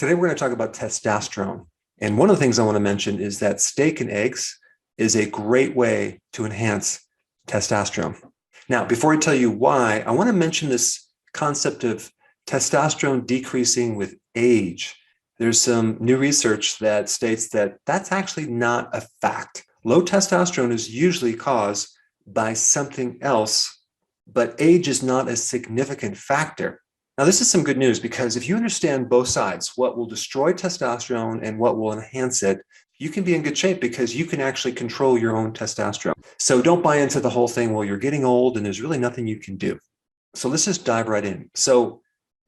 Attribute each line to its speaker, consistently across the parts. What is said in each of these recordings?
Speaker 1: Today, we're going to talk about testosterone. And one of the things I want to mention is that steak and eggs is a great way to enhance testosterone. Now, before I tell you why, I want to mention this concept of testosterone decreasing with age. There's some new research that states that that's actually not a fact. Low testosterone is usually caused by something else, but age is not a significant factor. Now, this is some good news because if you understand both sides, what will destroy testosterone and what will enhance it, you can be in good shape because you can actually control your own testosterone. So don't buy into the whole thing, well, you're getting old and there's really nothing you can do. So let's just dive right in. So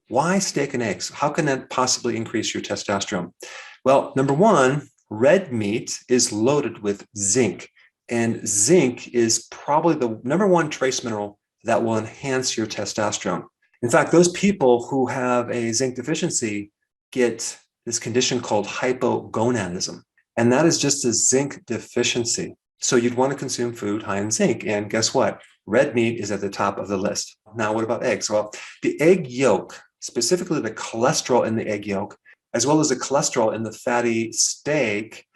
Speaker 1: why steak and eggs? How can that possibly increase your testosterone? Well, number one, red meat is loaded with zinc. And zinc is probably the number one trace mineral that will enhance your testosterone. In fact, those people who have a zinc deficiency get this condition called hypogonadism. And that is just a zinc deficiency. So you'd want to consume food high in zinc. And guess what? Red meat is at the top of the list. Now, what about eggs? Well, the egg yolk, specifically the cholesterol in the egg yolk, as well as the cholesterol in the fatty steak,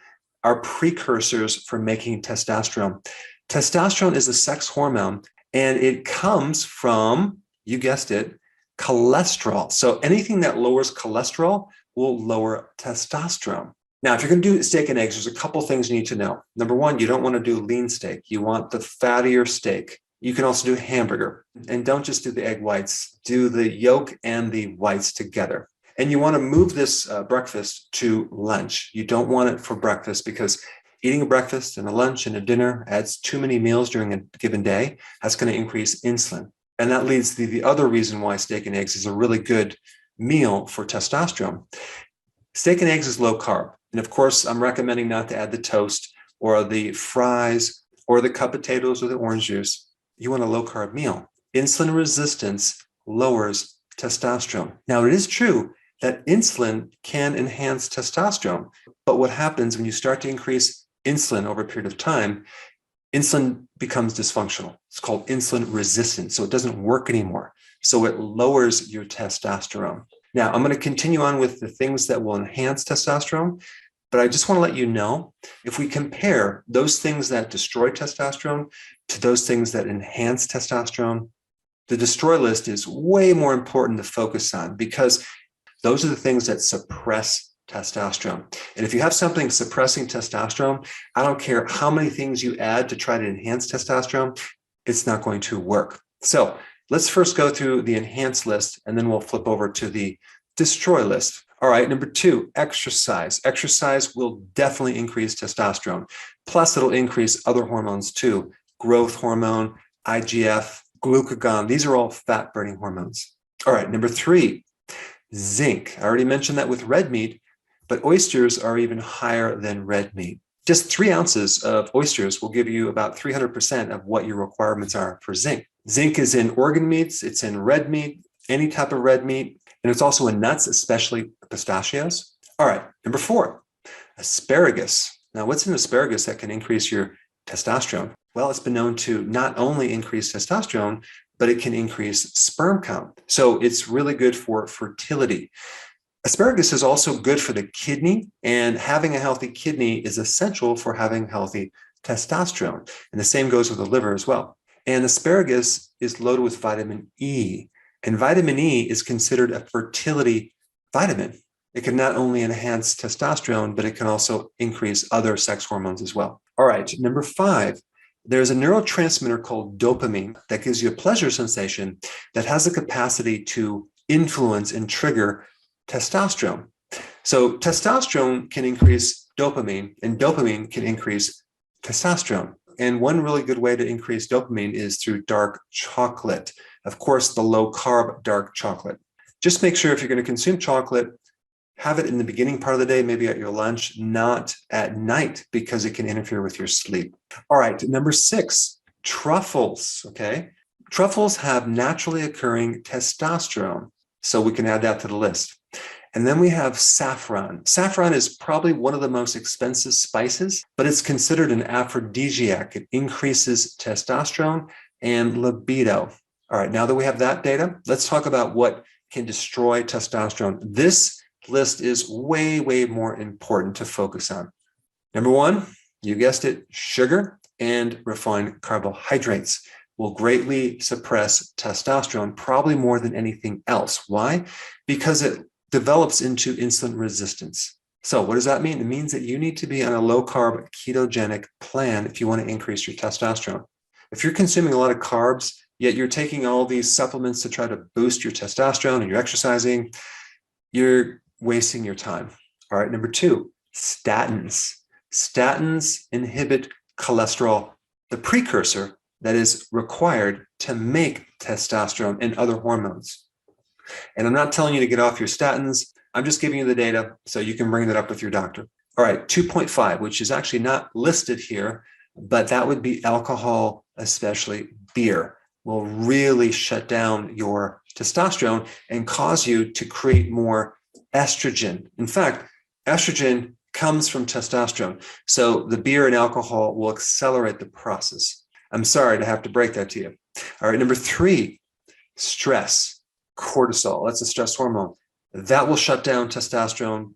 Speaker 1: are precursors for making testosterone. Testosterone is a sex hormone, and it comes from, you guessed it, cholesterol. So anything that lowers cholesterol will lower testosterone. Now, if you're going to do steak and eggs, there's a couple things you need to know. Number one, you don't want to do lean steak. You want the fattier steak. You can also do hamburger. And don't just do the egg whites. Do the yolk and the whites together. And you want to move this breakfast to lunch. You don't want it for breakfast because eating a breakfast and a lunch and a dinner adds too many meals during a given day. That's going to increase insulin. And that leads to the other reason why steak and eggs is a really good meal for testosterone. Steak and eggs is low carb. And of course, I'm recommending not to add the toast or the fries or the cup potatoes or the orange juice. You want a low carb meal. Insulin resistance lowers testosterone. Now, it is true that insulin can enhance testosterone. But what happens when you start to increase insulin over a period of time, insulin becomes dysfunctional. It's called insulin resistant. So it doesn't work anymore. So it lowers your testosterone. Now, I'm going to continue on with the things that will enhance testosterone, but I just want to let you know, if we compare those things that destroy testosterone to those things that enhance testosterone, the destroy list is way more important to focus on because those are the things that suppress testosterone. And if you have something suppressing testosterone, I don't care how many things you add to try to enhance testosterone, it's not going to work. So let's first go through the enhance list, and then we'll flip over to the destroy list. All right, number two, exercise. Exercise will definitely increase testosterone. Plus, it'll increase other hormones too. Growth hormone, IGF, glucagon. These are all fat-burning hormones. All right, number three, zinc. I already mentioned that with red meat, but oysters are even higher than red meat. Just 3 ounces of oysters will give you about 300% of what your requirements are for zinc. Zinc is in organ meats, it's in red meat, any type of red meat, and it's also in nuts, especially pistachios. All right, number four, asparagus. Now, what's in asparagus that can increase your testosterone? Well, it's been known to not only increase testosterone, but it can increase sperm count. So it's really good for fertility. Asparagus is also good for the kidney, and having a healthy kidney is essential for having healthy testosterone. And the same goes with the liver as well. And asparagus is loaded with vitamin E. And vitamin E is considered a fertility vitamin. It can not only enhance testosterone, but it can also increase other sex hormones as well. All right, number five, there's a neurotransmitter called dopamine that gives you a pleasure sensation that has the capacity to influence and trigger testosterone. So testosterone can increase dopamine, and dopamine can increase testosterone. And one really good way to increase dopamine is through dark chocolate. Of course, the low-carb dark chocolate. Just make sure if you're going to consume chocolate, have it in the beginning part of the day, maybe at your lunch, not at night, because it can interfere with your sleep. All right, number six, truffles, okay? Truffles have naturally occurring testosterone, so we can add that to the list. And then we have saffron. Saffron is probably one of the most expensive spices, but it's considered an aphrodisiac. It increases testosterone and libido. All right, now that we have that data, let's talk about what can destroy testosterone. This list is way, way more important to focus on. Number one, you guessed it, sugar and refined carbohydrates will greatly suppress testosterone, probably more than anything else. Why? Because it develops into insulin resistance. So what does that mean? It means that you need to be on a low-carb ketogenic plan if you want to increase your testosterone. If you're consuming a lot of carbs, yet you're taking all these supplements to try to boost your testosterone and you're exercising, you're wasting your time. All right, number two, statins. Statins inhibit cholesterol, the precursor that is required to make testosterone and other hormones. And I'm not telling you to get off your statins. I'm just giving you the data so you can bring that up with your doctor. All right, 2.5, which is actually not listed here, but that would be alcohol, especially beer, will really shut down your testosterone and cause you to create more estrogen. In fact, estrogen comes from testosterone. So the beer and alcohol will accelerate the process. I'm sorry to have to break that to you. All right, number three, stress, cortisol. That's a stress hormone. That will shut down testosterone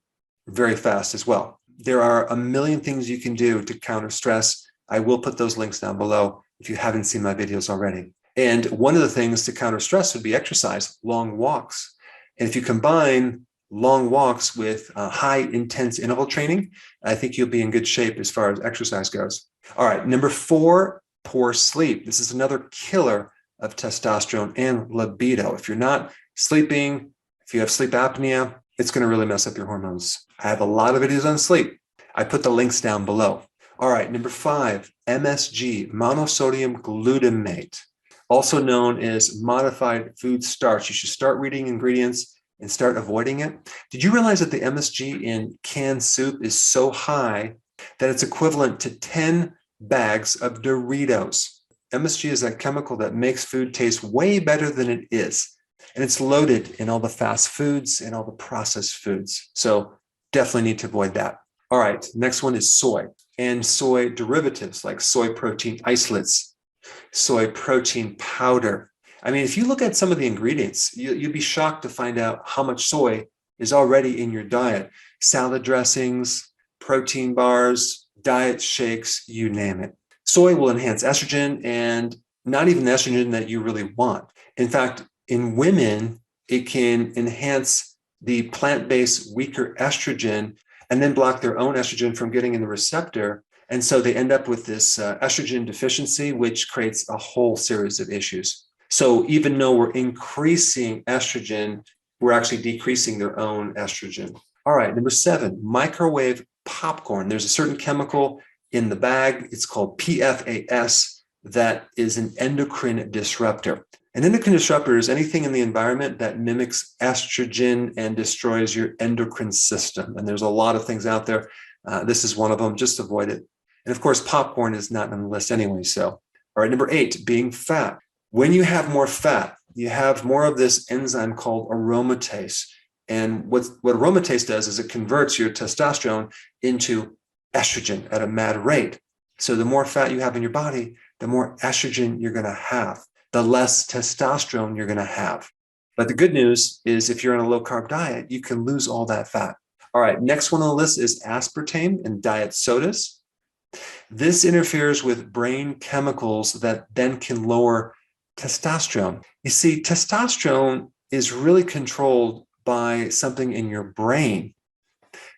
Speaker 1: very fast as well. There are a million things you can do to counter stress. I will put those links down below if you haven't seen my videos already. And one of the things to counter stress would be exercise, long walks. And if you combine long walks with high intense interval training, I think you'll be in good shape as far as exercise goes. All right, number four, poor sleep. This is another killer of testosterone and libido. If you're not sleeping, if you have sleep apnea, it's going to really mess up your hormones. I have a lot of videos on sleep. I put the links down below. All right, number five, MSG, monosodium glutamate, also known as modified food starch. You should start reading ingredients and start avoiding it. Did you realize that the MSG in canned soup is so high that it's equivalent to 10 bags of Doritos? MSG is that chemical that makes food taste way better than it is. And it's loaded in all the fast foods and all the processed foods. So definitely need to avoid that. All right, next one is soy and soy derivatives like soy protein isolates, soy protein powder. I mean, if you look at some of the ingredients, you'd be shocked to find out how much soy is already in your diet. Salad dressings, protein bars, diet shakes, you name it. Soy will enhance estrogen and not even the estrogen that you really want. In fact, in women, it can enhance the plant-based weaker estrogen and then block their own estrogen from getting in the receptor. And so they end up with this estrogen deficiency, which creates a whole series of issues. So even though we're increasing estrogen, we're actually decreasing their own estrogen. All right, number seven, microwave popcorn. There's a certain chemical in the bag. It's called PFAS that is an endocrine disruptor. An endocrine disruptor is anything in the environment that mimics estrogen and destroys your endocrine system. And there's a lot of things out there. This is one of them. Just avoid it. And of course, popcorn is not on the list anyway. So, all right, number eight, being fat. When you have more fat, you have more of this enzyme called aromatase. And what aromatase does is it converts your testosterone into estrogen at a mad rate. So the more fat you have in your body, the more estrogen you're going to have, the less testosterone you're going to have. But the good news is if you're on a low-carb diet, you can lose all that fat. All right, next one on the list is aspartame and diet sodas. This interferes with brain chemicals that then can lower testosterone. You see, testosterone is really controlled by something in your brain.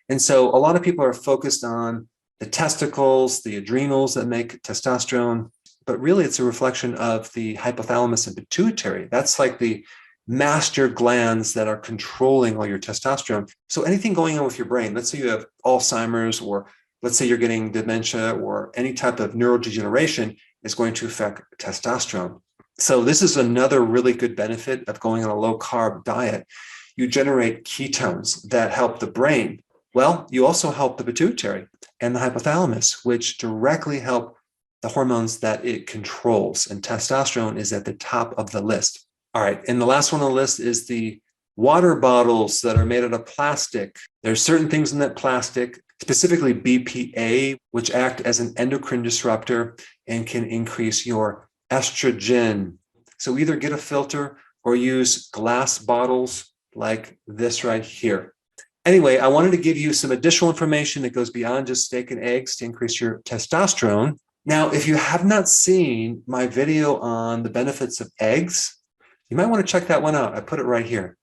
Speaker 1: And so a lot of people are focused on the testicles, the adrenals that make testosterone, but really it's a reflection of the hypothalamus and pituitary. That's like the master glands that are controlling all your testosterone. So anything going on with your brain, let's say you have Alzheimer's, or let's say you're getting dementia or any type of neurodegeneration, is going to affect testosterone. So this is another really good benefit of going on a low carb diet. You generate ketones that help the brain. Well, you also help the pituitary and the hypothalamus, which directly help the hormones that it controls. And testosterone is at the top of the list. All right. And the last one on the list is the water bottles that are made out of plastic. There's certain things in that plastic, specifically BPA, which act as an endocrine disruptor and can increase your estrogen. So either get a filter or use glass bottles like this right here. Anyway, I wanted to give you some additional information that goes beyond just steak and eggs to increase your testosterone. Now, if you have not seen my video on the benefits of eggs, you might want to check that one out. I put it right here.